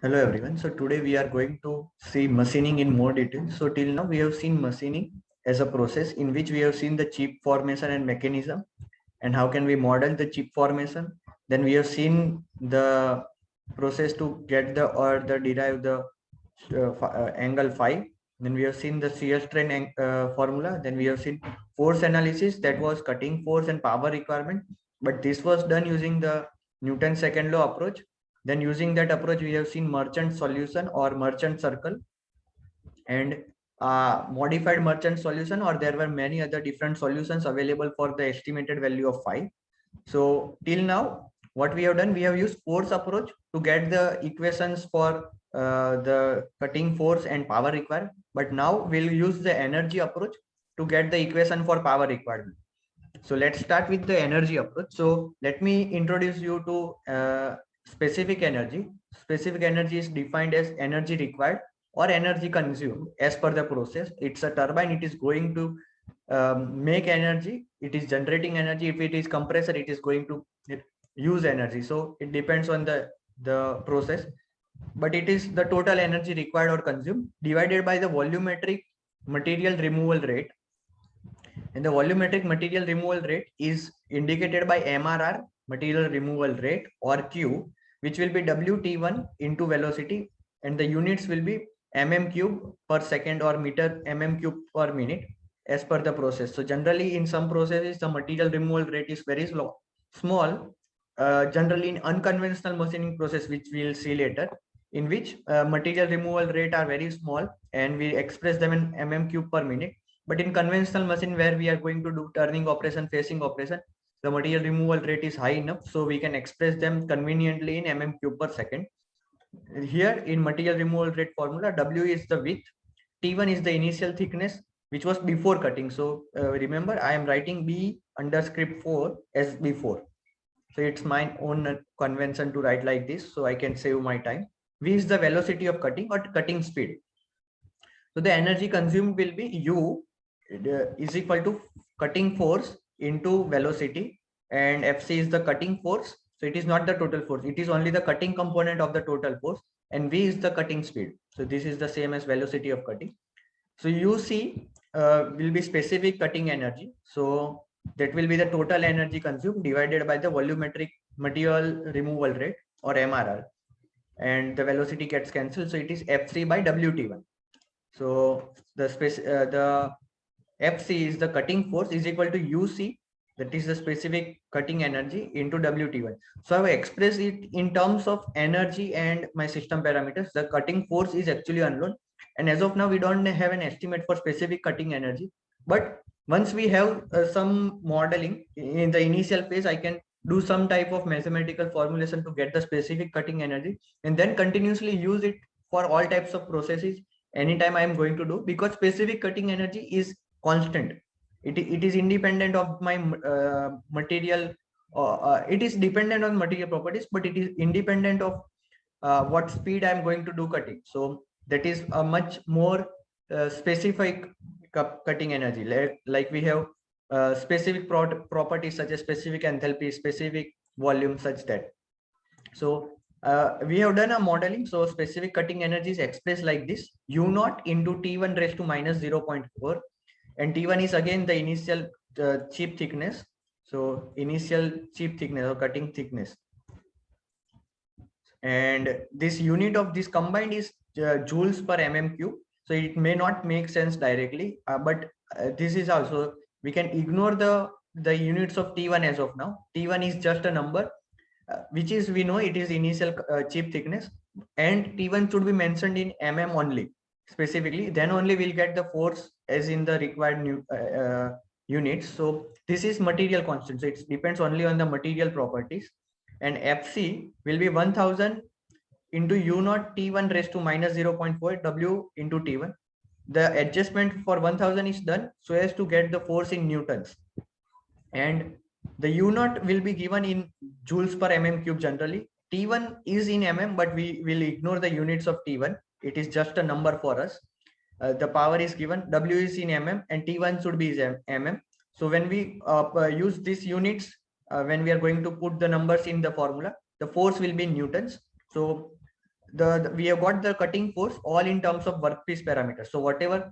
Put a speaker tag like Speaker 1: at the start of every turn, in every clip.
Speaker 1: Hello everyone. So today we are going to see machining in more detail. So till now we have seen machining as a process in which we have seen the chip formation and mechanism and how can we model the chip formation. Then we have seen the process to get the or the derive the angle phi. Then we have seen the shear strain formula. Then we have seen force analysis, that was cutting force and power requirement. But this was done using the Newton's second law approach. Then using that approach, we have seen merchant solution or merchant circle and modified merchant solution, or there were many other different solutions available for the estimated value of phi. So till now, what we have done, we have used force approach to get the equations for the cutting force and power required. But now we'll use the energy approach to get the equation for power requirement. So let's start with the energy approach. So let me introduce you to specific energy. Specific energy is defined as energy required or energy consumed as per the process. It's a turbine. It is going to make energy. It is generating energy. If it is compressor, it is going to use energy. So it depends on the process. But it is the total energy required or consumed divided by the volumetric material removal rate, and the volumetric material removal rate is indicated by MRR, material removal rate, or Q, which will be WT1 into velocity, and the units will be mm cube per second or meter mm cube per minute as per the process. So generally in some processes, the material removal rate is very small. Generally in unconventional machining process, which we will see later, in which material removal rate are very small and we express them in mm cube per minute. But in conventional machine where we are going to do turning operation, facing operation, the material removal rate is high enough, so we can express them conveniently in mm cube per second. Here in material removal rate formula, W is the width, T1 is the initial thickness, which was before cutting. So remember, I am writing B under script 4 as before. So it's my own convention to write like this, so I can save my time. V is the velocity of cutting or cutting speed. So the energy consumed will be U is equal to cutting force into velocity, and FC is the cutting force. So it is not the total force. It is only the cutting component of the total force, and V is the cutting speed. So this is the same as velocity of cutting. So UC will be specific cutting energy. So that will be the total energy consumed divided by the volumetric material removal rate or MRR, and the velocity gets cancelled. So it is F3 by WT1. So the FC is the cutting force is equal to UC, that is the specific cutting energy, into WT1. So I will express it in terms of energy and my system parameters. The cutting force is actually unknown, and as of now we don't have an estimate for specific cutting energy. But once we have some modeling in the initial phase, I can do some type of mathematical formulation to get the specific cutting energy, and then continuously use it for all types of processes anytime I am going to do, because specific cutting energy is constant. It is independent of my material. It is dependent on material properties, but it is independent of what speed I am going to do cutting. So that is a much more specific cutting energy. Like we have specific properties such as specific enthalpy, specific volume, such that. So we have done a modeling. So specific cutting energy is expressed like this: U naught into T1 raised to minus 0.4, and T1 is again the initial chip thickness. So initial chip thickness or cutting thickness, and this unit of this combined is joules per mm cube. So it may not make sense directly, but this is also, we can ignore the units of T1 as of now. T1 is just a number, which is, we know it is initial chip thickness, and T1 should be mentioned in mm only specifically. Then only we'll get the force as in the required units. So this is material constant, so it depends only on the material properties. And FC will be 1000 into U naught T1 raised to minus 0.4 W into T1. The adjustment for 1000 is done so as to get the force in newtons, and the U naught will be given in joules per mm cube generally. T1 is in mm, but we will ignore the units of T1. It is just a number for us. The power is given, W is in mm, and T1 should be mm. So when we use these units, when we are going to put the numbers in the formula, the force will be in newtons. So we have got the cutting force all in terms of workpiece parameters. So whatever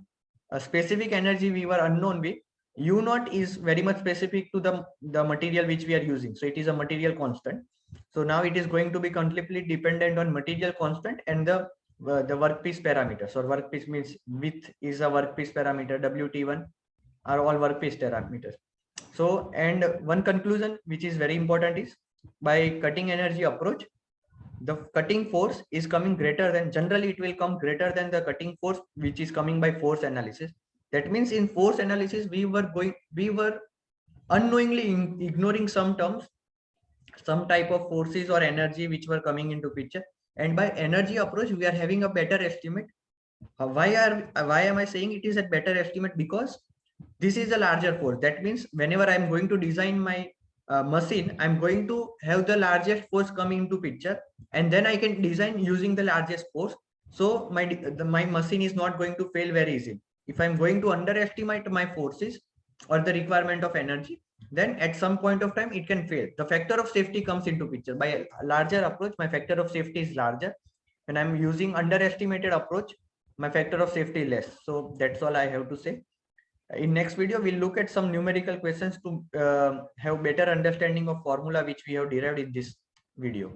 Speaker 1: specific energy we were unknown with, U naught is very much specific to the material which we are using. So it is a material constant. So now it is going to be completely dependent on material constant and the workpiece parameters. Or workpiece means width is a workpiece parameter, WT1 are all workpiece parameters. So, and one conclusion which is very important is, by cutting energy approach, the cutting force is coming greater than, generally it will come greater than the cutting force which is coming by force analysis. That means in force analysis we were unknowingly ignoring some terms, some type of forces or energy which were coming into picture, and by energy approach we are having a better estimate. Why am I saying it is a better estimate? Because this is a larger force. That means whenever I'm going to design my machine, I'm going to have the largest force coming into picture, and then I can design using the largest force. So my machine is not going to fail very easily. If I'm going to underestimate my forces or the requirement of energy, then at some point of time it can fail. The factor of safety comes into picture. By a larger approach, my factor of safety is larger. When I'm using underestimated approach, my factor of safety is less. So that's all I have to say. In next video, we'll look at some numerical questions to have better understanding of formula which we have derived in this video.